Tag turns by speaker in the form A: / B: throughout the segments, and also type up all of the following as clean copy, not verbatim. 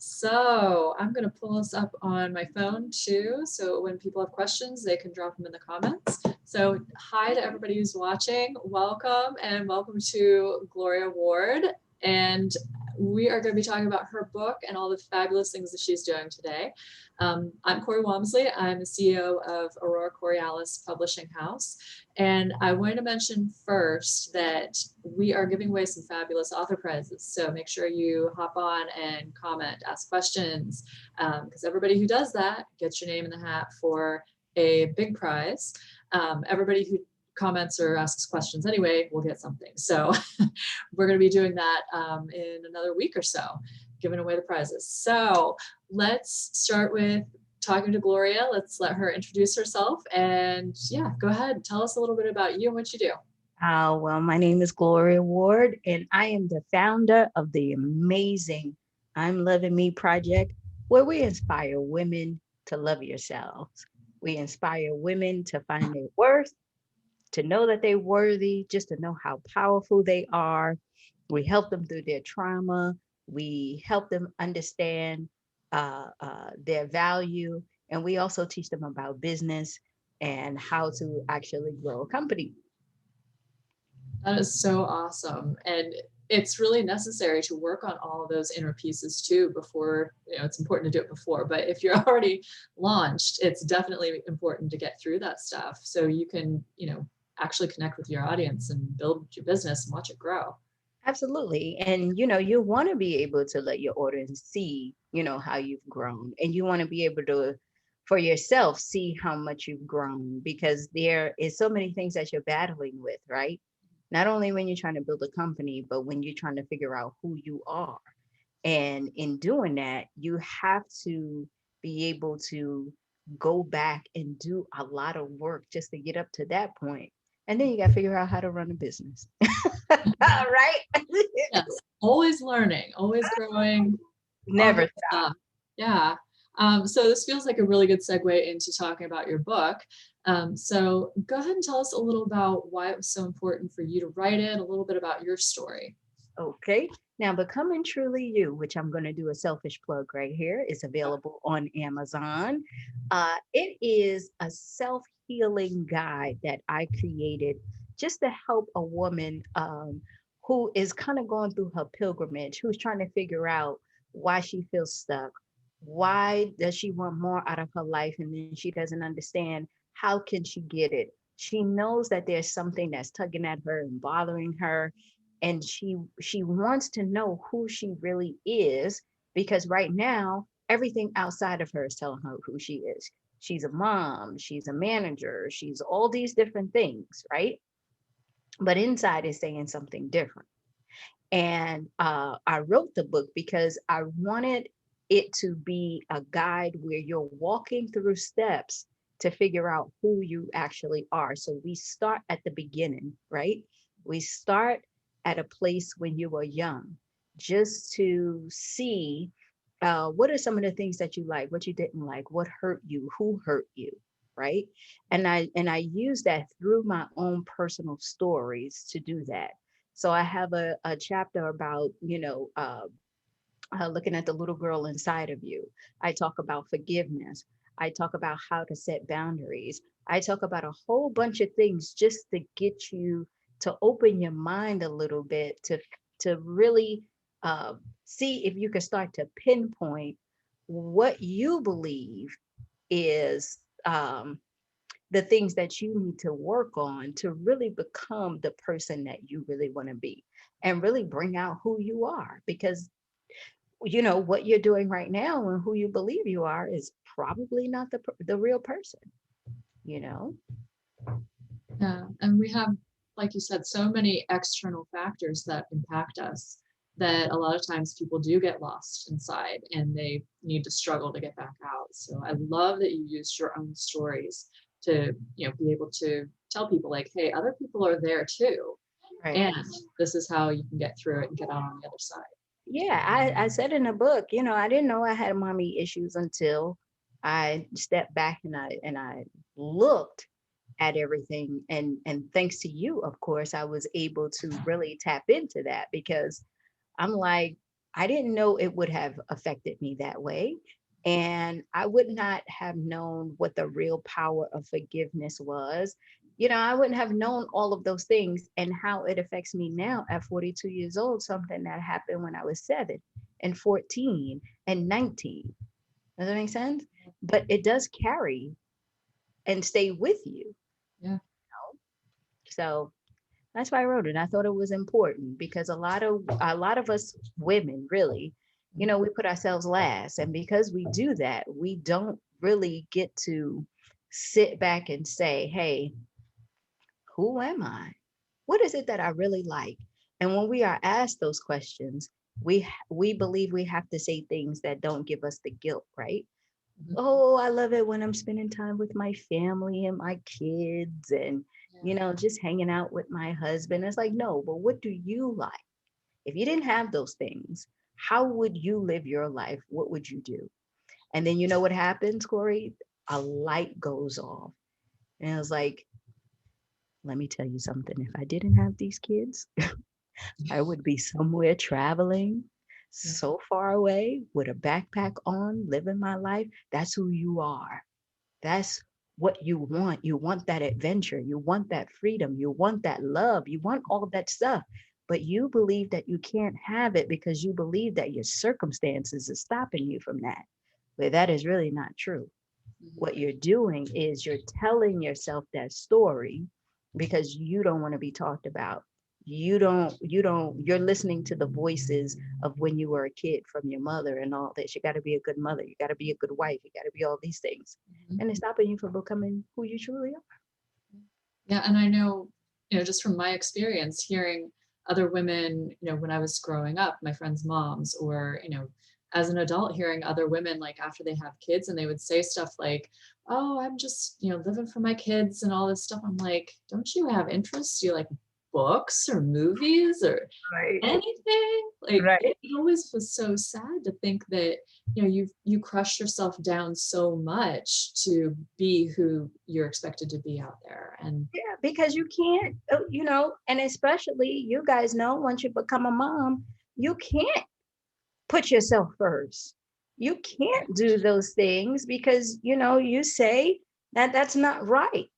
A: So I'm going to pull this up on my phone too. So when people have questions, they can drop them in the comments. So hi to everybody who's watching. Welcome and welcome to Gloria Ward. And we are going to be talking about her book and all the fabulous things that she's doing today. I'm Corey Walmsley. I'm the CEO of Aurora Coriolis Publishing House. And I wanted to mention first that we are giving away some fabulous author prizes. So make sure you hop on and comment, ask questions, because everybody who does that gets your name in the hat for a big prize. Everybody who comments or asks questions anyway will get something. So we're going to be doing that in another week or so, giving away the prizes. So let's start with talking to Gloria. Let's let her introduce herself and yeah, go ahead. Tell us a little bit about you and what you do.
B: Well, my name is Gloria Ward, and I am the founder of the amazing I'm Loving Me project, where we inspire women to love yourselves. We inspire women to find their worth, to know that they're worthy, just to know how powerful they are. We help them through their trauma. We help them understand their value, and we also teach them about business and how to actually grow a company.
A: That is so awesome. And it's really necessary to work on all of those inner pieces too before, it's important to do it before, but if you're already launched, it's definitely important to get through that stuff so you can, actually connect with your audience and build your business and watch it grow.
B: Absolutely. And you want to be able to let your audience see, how you've grown. And you want to be able to, for yourself, see how much you've grown because there is so many things that you're battling with, right? Not only when you're trying to build a company, but when you're trying to figure out who you are. And in doing that, you have to be able to go back and do a lot of work just to get up to that point. And then you got to figure out how to run a business. Right?
A: Yes, always learning, always growing, all
B: Never
A: that
B: stop.
A: stuff. Yeah. So this feels like a really good segue into talking about your book. So go ahead and tell us a little about why it was so important for you to write it, a little bit about your story.
B: Okay. Now, Becoming Truly You, which I'm going to do a selfish plug right here, is available on Amazon. It is a self healing guide that I created just to help a woman who is kind of going through her pilgrimage, who's trying to figure out why she feels stuck. Why does she want more out of her life? And then she doesn't understand how can she get it? She knows that there's something that's tugging at her and bothering her, and she wants to know who she really is because right now everything outside of her is telling her who she is. She's a mom, she's a manager, she's all these different things, right? But inside is saying something different. And I wrote the book because I wanted it to be a guide where you're walking through steps to figure out who you actually are. So we start at the beginning, right? We start at a place when you were young, just to see what are some of the things that you like, what you didn't like, what hurt you, who hurt you, right? And I use that through my own personal stories to do that. So I have a chapter about, looking at the little girl inside of you. I talk about forgiveness. I talk about how to set boundaries. I talk about a whole bunch of things just to get you to open your mind a little bit to really see if you can start to pinpoint what you believe is the things that you need to work on to really become the person that you really want to be and really bring out who you are because what you're doing right now and who you believe you are is probably not the real person you know
A: Yeah. And we have, like you said, so many external factors that impact us that a lot of times people do get lost inside and they need to struggle to get back out. So I love that you used your own stories to, be able to tell people like, hey, other people are there too.
B: right.
A: And this is how you can get through it and get out on the other side.
B: Yeah, I said in the book, I didn't know I had mommy issues until I stepped back and I looked at everything, and thanks to you, of course, I was able to really tap into that because I'm like, I didn't know it would have affected me that way. And I would not have known what the real power of forgiveness was. I wouldn't have known all of those things and how it affects me now at 42 years old, something that happened when I was 7 and 14 and 19. Does that make sense? But it does carry and stay with you.
A: Yeah.
B: So that's why I wrote it. I thought it was important because a lot of us women really, we put ourselves last. And because we do that, we don't really get to sit back and say, hey, who am I? What is it that I really like? And when we are asked those questions, we believe we have to say things that don't give us the guilt, right?
A: Mhm.
B: Oh, I love it when I'm spending time with my family and my kids and,
A: Yeah.
B: just hanging out with my husband. It's like, no, but what do you like? If you didn't have those things, how would you live your life? What would you do? And then you know what happens, Corey? A light goes off. And I was like, let me tell you something. If I didn't have these kids, I would be somewhere traveling
A: Yeah.
B: so far away with a backpack on, living my life. That's who you are. That's what you want. You want that adventure. You want that freedom. You want that love. You want all of that stuff. But you believe that you can't have it because you believe that your circumstances are stopping you from that. But that is really not true.
A: Mhm.
B: What you're doing is you're telling yourself that story because you don't want to be talked about. You're listening to the voices of when you were a kid from your mother and all this. You got to be a good mother. You got to be a good wife. You got to be all these things.
A: Mhm.
B: And it's stopping you from becoming who you truly are.
A: Yeah, and I know, just from my experience hearing other women, when I was growing up, my friends' moms, or, as an adult, hearing other women like after they have kids and they would say stuff like, oh, I'm just, living for my kids and all this stuff. I'm like, don't you have interests? Do you like books or movies or
B: Right.
A: anything? Like,
B: Right.
A: it always was so sad to think that, you crushed yourself down so much to be who you're expected to be out there. And
B: Yeah, because you can't, and especially you guys know once you become a mom, you can't put yourself first. You can't do those things because, you say that that's not right.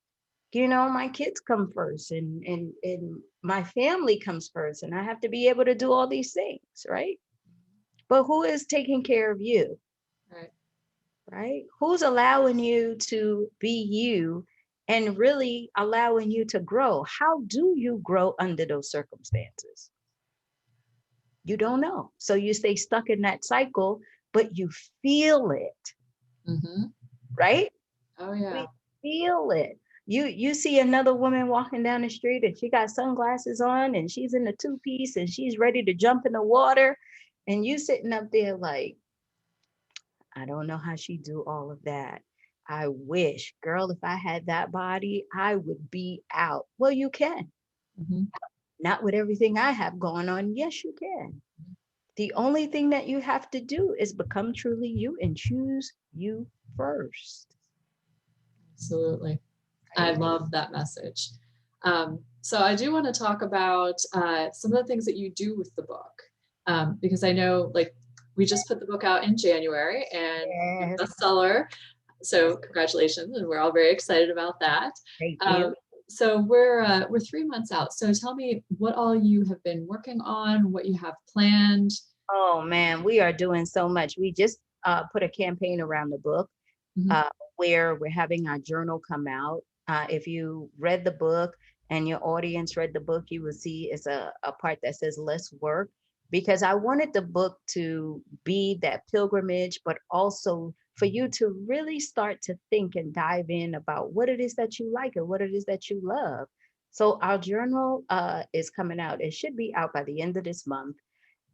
B: My kids come first and my family comes first and I have to be able to do all these things, right? But who is taking care of you,
A: right.
B: right? Who's allowing you to be you and really allowing you to grow? How do you grow under those circumstances? You don't know. So you stay stuck in that cycle, but you feel it,
A: Mm-hmm.
B: right?
A: Oh
B: We
A: yeah.
B: feel it. You see another woman walking down the street and she got sunglasses on and she's in a two-piece and she's ready to jump in the water. And you sitting up there like, I don't know how she do all of that. I wish, girl, if I had that body, I would be out. Well, you can.
A: Mm-hmm.
B: Not with everything I have going on. Yes, you can. The only thing that you have to do is become truly you and choose you first.
A: Absolutely. I
B: Right?
A: love that message. So I do want to talk about some of the things that you do with the book, because I know, like, we just put the book out in January and
B: Yes.
A: bestseller. So congratulations, and we're all very excited about that.
B: Thank
A: Um,
B: you.
A: so we're 3 months out. So tell me what all you have been working on, what you have planned.
B: Oh man, we are doing so much. We just put a campaign around the book
A: Mhm.
B: uh, where we're having our journal come out. If you read the book and your audience read the book, you will see it's a part that says less work because I wanted the book to be that pilgrimage, but also for you to really start to think and dive in about what it is that you like and what it is that you love. So our journal is coming out. It should be out by the end of this month.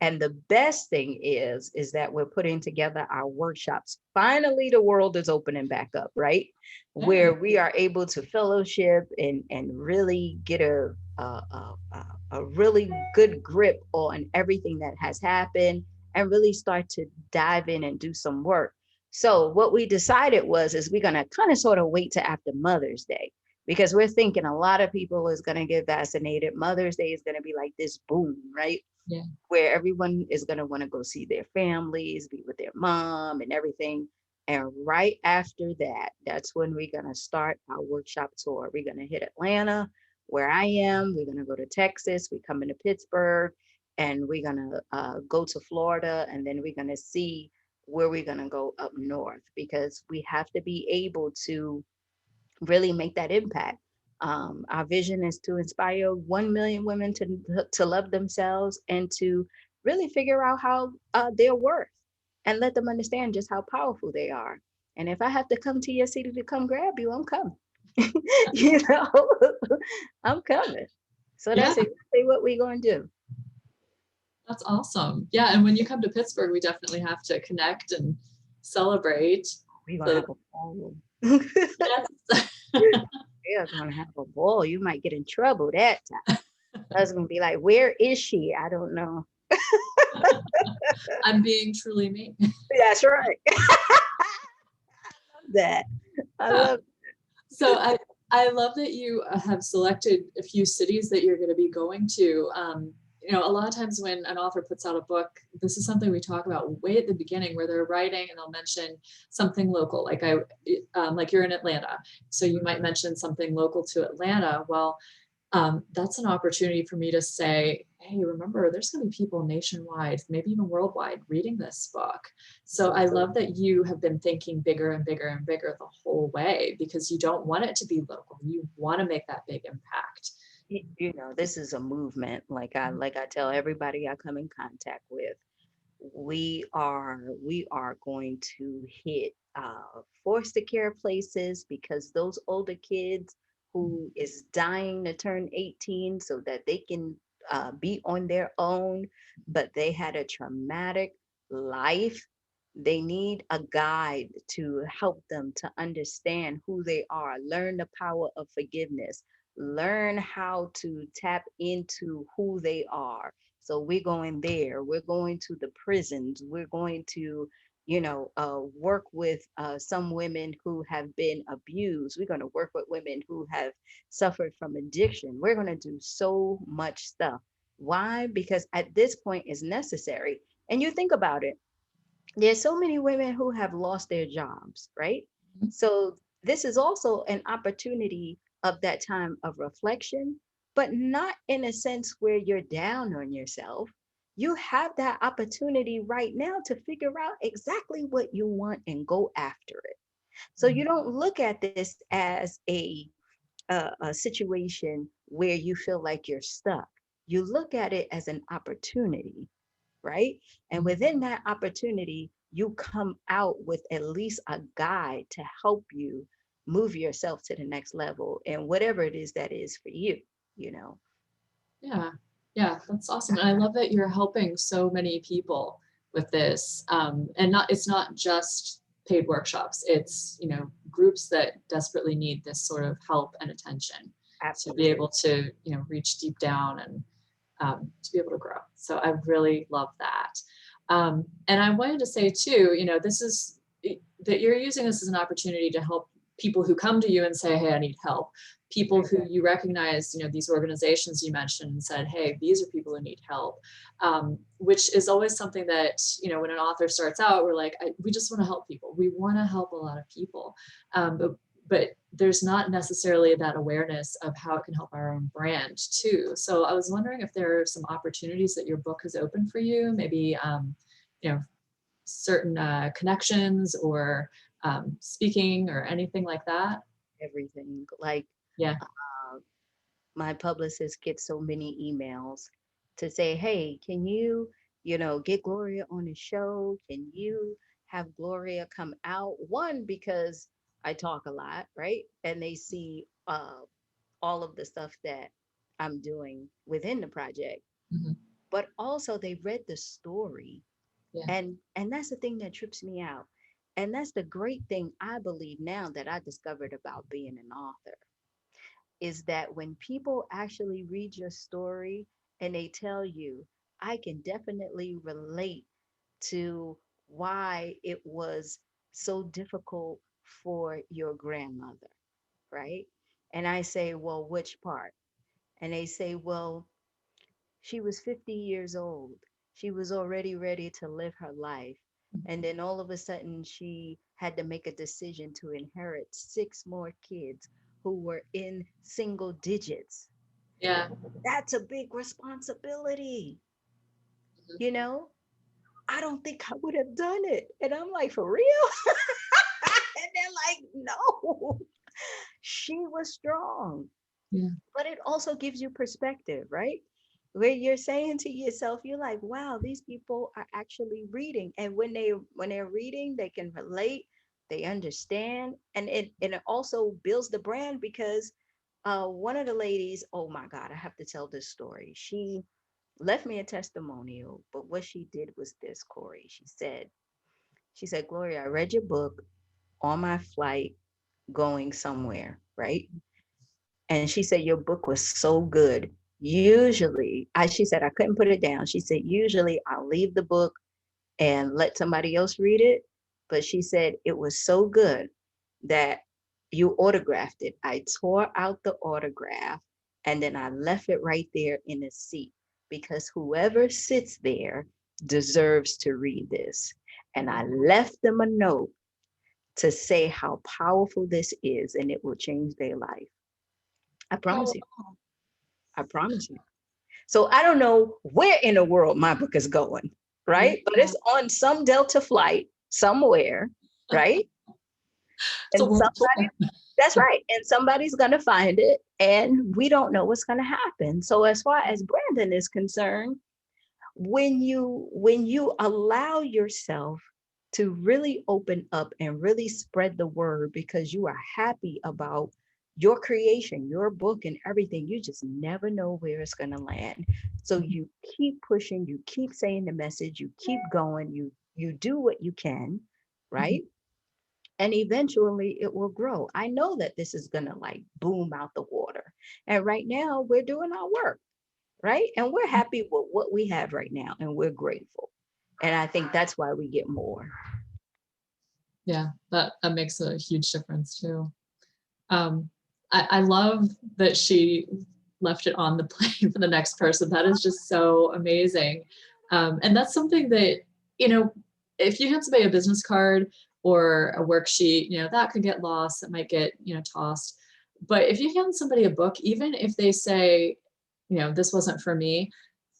B: And the best thing is that we're putting together our workshops. Finally, the world is opening back up, right?
A: Yeah.
B: Where we are able to fellowship and really get a really good grip on everything that has happened and really start to dive in and do some work. So what we decided is we're gonna kind of sort of wait to after Mother's Day because we're thinking a lot of people is gonna get vaccinated. Mother's Day is gonna be like this boom, right?
A: Yeah.
B: where everyone is going to want to go see their families, be with their mom and everything. And right after that, that's when we're going to start our workshop tour. We're going to hit Atlanta, where I am. We're going to go to Texas. We come into Pittsburgh, and we're going to go to Florida. And then we're going to see where we're going to go up north, because we have to be able to really make that impact. Our vision is to inspire 1 million women to love themselves and to really figure out how their worth, and let them understand just how powerful they are. And if I have to come to your city to come grab you, I'm coming. you know, I'm coming. So
A: Yeah,
B: that's exactly what we're going to do.
A: that's awesome. Yeah, and when you come to Pittsburgh, we definitely have to connect and celebrate.
B: We're going to
A: So
B: have a ball.
A: yes.
B: We're going to have a ball. You might get in trouble that time. I was going to be like, where is she? I don't know.
A: I'm being truly me.
B: That's right. That. I
A: Yeah.
B: love
A: So I love that you have selected a few cities that you're going to be going to. You know, a lot of times when an author puts out a book, this is something we talk about way at the beginning, where they're writing and they'll mention something local. Like you're in Atlanta, so you might mention something local to Atlanta. Well, that's an opportunity for me to say, hey, remember, there's going to be people nationwide, maybe even worldwide, reading this book. So I love that you have been thinking bigger and bigger and bigger the whole way, because you don't want it to be local. You want to make that big impact.
B: you know, this is a movement. Like I tell everybody I come in contact with, we are going to hit foster care places, because those older kids who is dying to turn 18 so that they can be on their own, but they had a traumatic life. They need a guide to help them to understand who they are, learn the power of forgiveness, learn how to tap into who they are. So we're going there. We're going to the prisons. We're going to, work with some women who have been abused. We're going to work with women who have suffered from addiction. We're going to do so much stuff. Why? Because at this point it's necessary. And you think about it, there's so many women who have lost their jobs, right? So this is also an opportunity of that time of reflection, but not in a sense where you're down on yourself. You have that opportunity right now to figure out exactly what you want and go after it. So you don't look at this as a situation where you feel like you're stuck. You look at it as an opportunity, right? And within that opportunity, you come out with at least a guide to help you move yourself to the next level and whatever it is that is for you, you know.
A: Yeah, yeah, that's awesome. And I love that you're helping so many people with this. And it's not just paid workshops. It's, groups that desperately need this sort of help and attention to be
B: Absolutely.
A: able to, reach deep down and to be able to grow. So I really love that. And I wanted to say too, this is that you're using this as an opportunity to help people who come to you and say, hey, I need help. People who you recognize, these organizations you mentioned and said, hey, these are people who need help, which is always something that, when an author starts out, we're like, we just want to help people. We want to help a lot of people. But there's not necessarily that awareness of how it can help our own brand too. So I was wondering if there are some opportunities that your book has opened for you, maybe, you know, certain connections or speaking or anything like that.
B: Everything. Like
A: Yeah.
B: uh, my publicist gets so many emails to say, hey, can you, get Gloria on the show? Can you have Gloria come out? One, because I talk a lot, right? And they see all of the stuff that I'm doing within the project,
A: Hmm.
B: but also they read the story.
A: Yeah.
B: And that's the thing that trips me out. And that's the great thing I believe now that I discovered about being an author, is that when people actually read your story and they tell you, I can definitely relate to why it was so difficult for your grandmother, right? And I say, well, which part? And they say, well, She was 50 years old. She was already ready to live her life. And then all of a sudden, she had to make a decision to inherit six more kids who were in single digits.
A: Yeah.
B: That's a big responsibility.
A: Mhm.
B: You know, I don't think I would have done it. And I'm like, for real? And they're like, no, she was strong.
A: Yeah.
B: But it also gives you perspective, right? Where you're saying to yourself, you're like, wow, these people are actually reading. And when they're reading, they can relate, they understand. And it also builds the brand because one of the ladies, oh my God, I have to tell this story. She left me a testimonial, but what she did was this, Corey. She said, Gloria, I read your book on my flight going somewhere, right? And she said, your book was so good. Usually, she said, I couldn't put it down. She said, usually I'll leave the book and let somebody else read it. But she said, it was so good that you autographed it. I tore out the autograph and then I left it right there in the seat because whoever sits there deserves to read this. And I left them a note to say how powerful this is and it will change their life. I promise
A: Oh,
B: you. I promise you. So I don't know where in the world my book is going,
A: yeah.
B: right? But it's on some Delta flight somewhere, right?
A: It's a
B: And
A: world
B: somebody,
A: tour.
B: that's right. And somebody's going to find it, and we don't know what's going to happen. So as far as Brandon is concerned, when you allow yourself to really open up and really spread the word because you are happy about your creation, your book and everything, you just never know where it's going to land. So you keep pushing, you keep saying the message, you keep going, you do what you can,
A: Mhm.
B: right? And eventually it will grow. I know that this is going to like boom out the water. And right now we're doing our work, right? And we're happy with what we have right now and we're grateful. And I think that's why we get more.
A: Yeah, that makes a huge difference too. Um, I love that she left it on the plane for the next person. That is just so amazing. And that's something that, you know, if you hand somebody a business card or a worksheet, you know, that could get lost, that might get, you know, tossed. But if you hand somebody a book, even if they say, you know, this wasn't for me,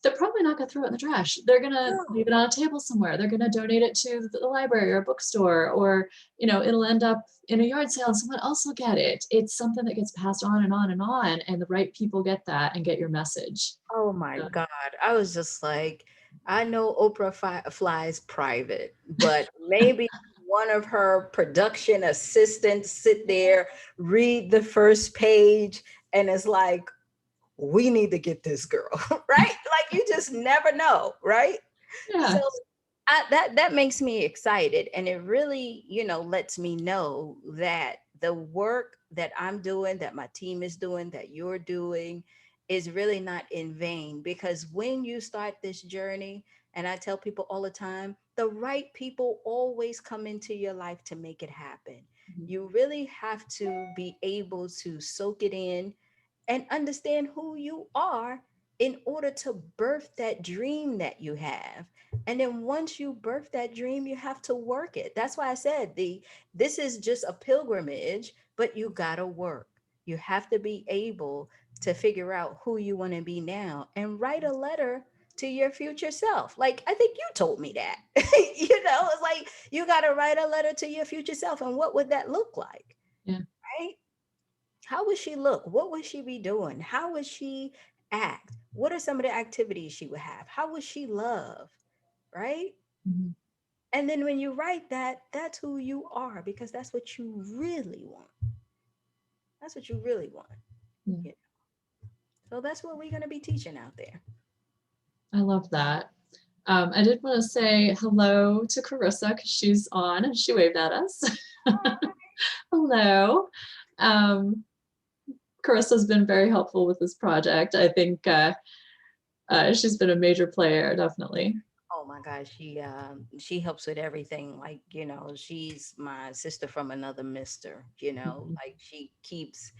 A: they're probably not going to throw it in the trash. They're going to leave it on a table somewhere. They're going to donate it to the library or a bookstore, or, you know, it'll end up in a yard sale and someone else will get it. It's something that gets passed on and on and on. And the right people get that and get your message.
B: Oh my God. I was just like, I know Oprah flies private, but maybe one of her production assistants sit there, read the first page, and it's like, we need to get this girl, right? Like you just never know, right? So
A: Yeah.
B: that makes me excited, and it really, lets me know that the work that I'm doing, that my team is doing, that you're doing, is really not in vain. Because when you start this journey, and I tell people all the time, the right people always come into your life to make it happen.
A: Mhm.
B: You really have to be able to soak it in and understand who you are in order to birth that dream that you have. And then once you birth that dream, you have to work it. That's why I said this is just a pilgrimage, but you got to work. You have to be able to figure out who you want to be now and write a letter to your future self. Like I think you told me that. It's like you got to write a letter to your future self, and what would that look like?
A: Yeah.
B: Right? How would she look? What would she be doing? How would she act? What are some of the activities she would have? How would she love? Right?
A: Mhm.
B: And then when you write that, that's who you are because that's what you really want. That's what you really want.
A: Yeah.
B: You know? So that's what we're going to be teaching out there.
A: I love that. I did want to say hello to Carissa because she's on and she waved at us. Hello. Um, Carissa's been very helpful with this project. I think she's been a major player, definitely.
B: Oh my gosh, she helps with everything. Like, she's my sister from another mister,
A: Mhm.
B: like she keeps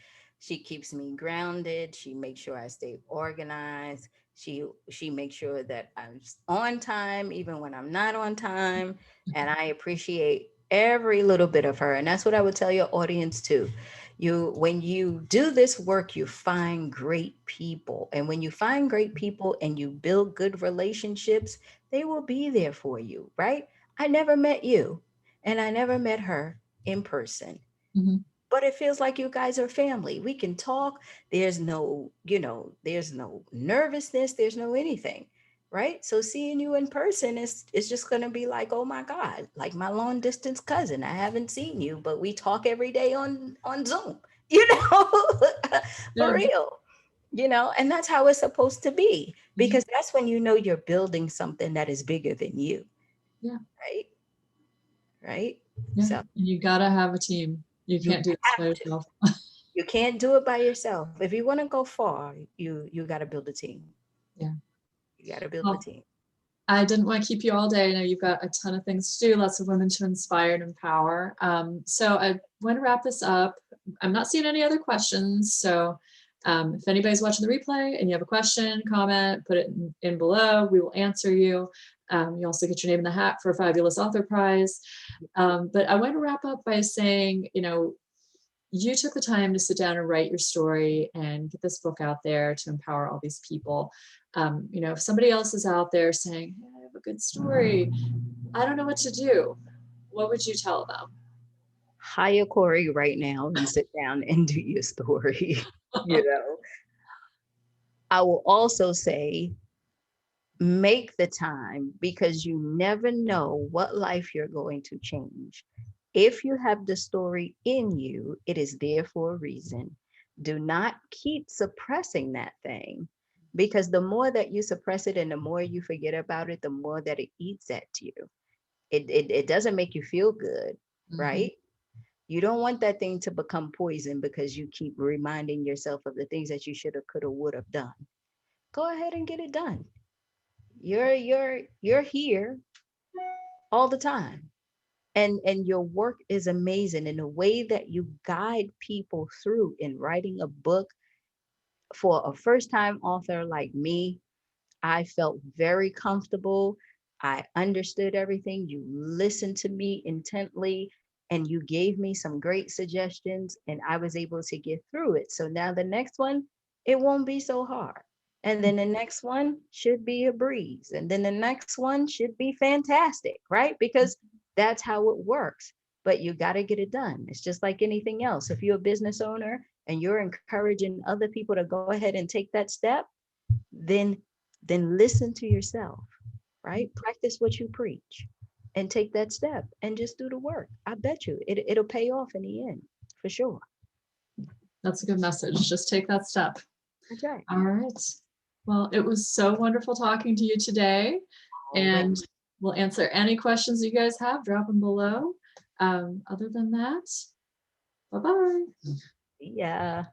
B: me grounded. She makes sure I stay organized. She makes sure that I'm on time, even when I'm not on time. And I appreciate every little bit of her. And that's what I would tell your audience too. When you do this work, you find great people. And when you find great people and you build good relationships, they will be there for you, right? I never met you and I never met her in person,
A: Mhm.
B: but it feels like you guys are family. We can talk. There's no, there's no nervousness. There's no anything, right? So seeing you in person is just going to be like, oh my God, like my long distance cousin. I haven't seen you, but we talk every day on Zoom, for
A: Yeah.
B: real, and that's how it's supposed to be,
A: Mhm.
B: because that's when you know you're building something that is bigger than you,
A: Yeah.
B: right? Right.
A: Yeah.
B: So
A: You gotta have a team. You
B: you
A: can't do this by
B: have to.
A: yourself.
B: You can't do it by yourself. If you want to go far, you got to build a team.
A: Yeah.
B: You got to build a
A: Well,
B: team.
A: I didn't want to keep you all day. I know you've got a ton of things to do, lots of women to inspire and empower. So I want to wrap this up. I'm not seeing any other questions. So if anybody's watching the replay and you have a question, comment, put it in below. We will answer you. You also get your name in the hat for a fabulous author prize. But I want to wrap up by saying, you took the time to sit down and write your story and get this book out there to empower all these people. If somebody else is out there saying, hey, I have a good story, I don't know what to do, what would you tell them?
B: Hire Corey right now and sit down and do your story. you know. I will also say, make the time, because you never know what life you're going to change. If you have the story in you, it is there for a reason. Do not keep suppressing that thing, because the more that you suppress it and the more you forget about it, the more that it eats at you. It doesn't make you feel good,
A: Mhm.
B: right? You don't want that thing to become poison because you keep reminding yourself of the things that you should have, could have, would have done. Go ahead and get it done. You're here all the time, and your work is amazing, and the way that you guide people through in writing a book. For a first time author like me, I felt very comfortable. I understood everything. You listened to me intently and you gave me some great suggestions, and I was able to get through it. So now the next one, it won't be so hard. And then the next one should be a breeze. And then the next one should be fantastic, right? Because that's how it works. But you got to get it done. It's just like anything else. If you're a business owner and you're encouraging other people to go ahead and take that step, then listen to yourself, right? Practice what you preach and take that step and just do the work. I bet you it'll pay off in the end, for sure.
A: That's a good message. Just take that step.
B: That's right.
A: All right. Well, it was so wonderful talking to you today.
B: Already.
A: And we'll answer any questions you guys have, drop them below. Other than that, bye-bye.
B: Yeah.